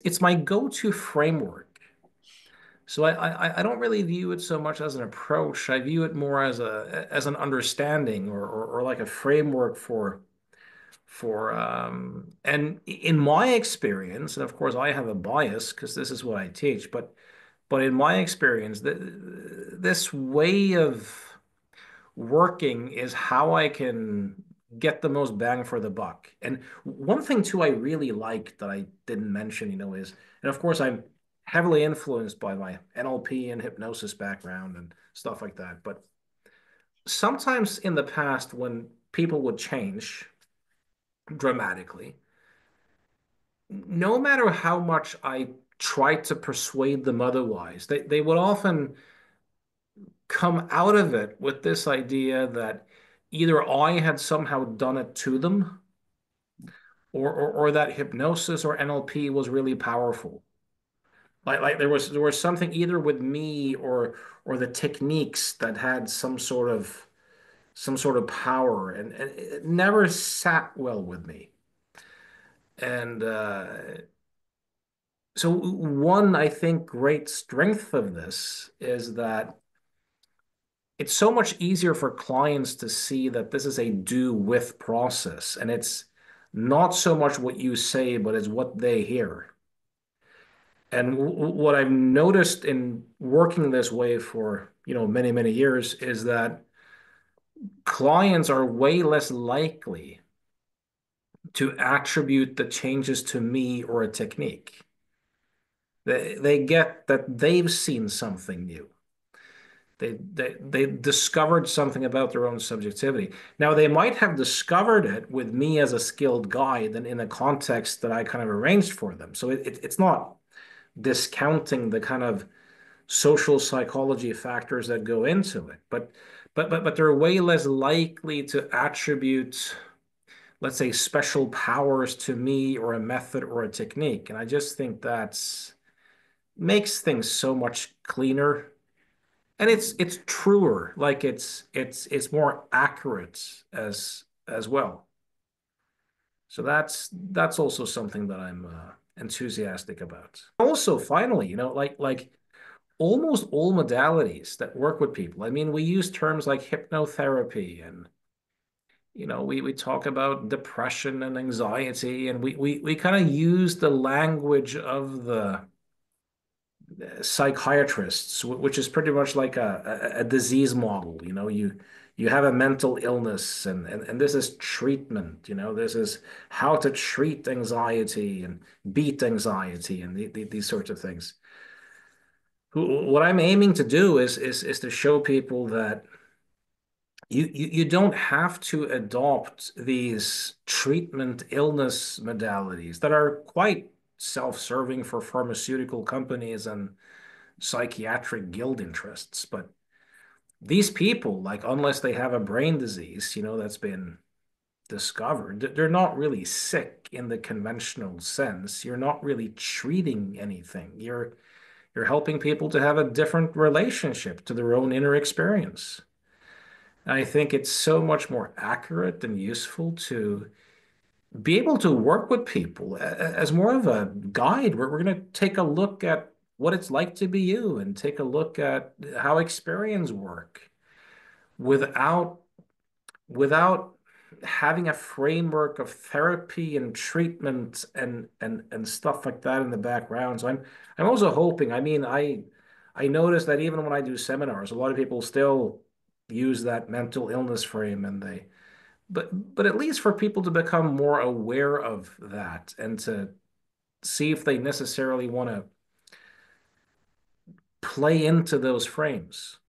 it's my go-to framework. So I don't really view it so much as an approach. I view it more as an understanding or like a framework for and in my experience, and of course I have a bias because this is what I teach, but in my experience, this way of working is how I can get the most bang for the buck. And one thing too I really like that I didn't mention, is, and of course I'm heavily influenced by my NLP and hypnosis background and stuff like that. But sometimes in the past, when people would change dramatically, no matter how much I tried to persuade them otherwise, they would often come out of it with this idea that either I had somehow done it to them or that hypnosis or NLP was really powerful. Like there was something either with me or the techniques that had some sort of power and it never sat well with me. And so one, I think, great strength of this is that it's so much easier for clients to see that this is a do with process. And it's not so much what you say, but it's what they hear. And what I've noticed in working this way for, many, many years is that clients are way less likely to attribute the changes to me or a technique. They get that they've seen something new. They discovered something about their own subjectivity. Now they might have discovered it with me as a skilled guide and in a context that I kind of arranged for them. So it's not discounting the kind of social psychology factors that go into it, but they're way less likely to attribute, let's say, special powers to me or a method or a technique. And I just think that's makes things so much cleaner and it's truer, like it's more accurate as well. So that's also something that I'm enthusiastic about. Also, finally, like almost all modalities that work with people. I mean, we use terms like hypnotherapy and we talk about depression and anxiety and we kind of use the language of the psychiatrists, which is pretty much like a disease model. You have a mental illness and this is treatment. This is how to treat anxiety and beat anxiety and these sorts of things. What I'm aiming to do is to show people that you don't have to adopt these treatment illness modalities that are quite self-serving for pharmaceutical companies and psychiatric guild interests. But these people, like, unless they have a brain disease, that's been discovered, they're not really sick in the conventional sense. You're not really treating anything. You're helping people to have a different relationship to their own inner experience. And I think it's so much more accurate and useful to be able to work with people as more of a guide. We're going to take a look at what it's like to be you and take a look at how experience work without without having a framework of therapy and treatment and stuff like that in the background. So I'm also hoping, I mean, I notice that even when I do seminars, a lot of people still use that mental illness frame and but at least for people to become more aware of that and to see if they necessarily want to play into those frames.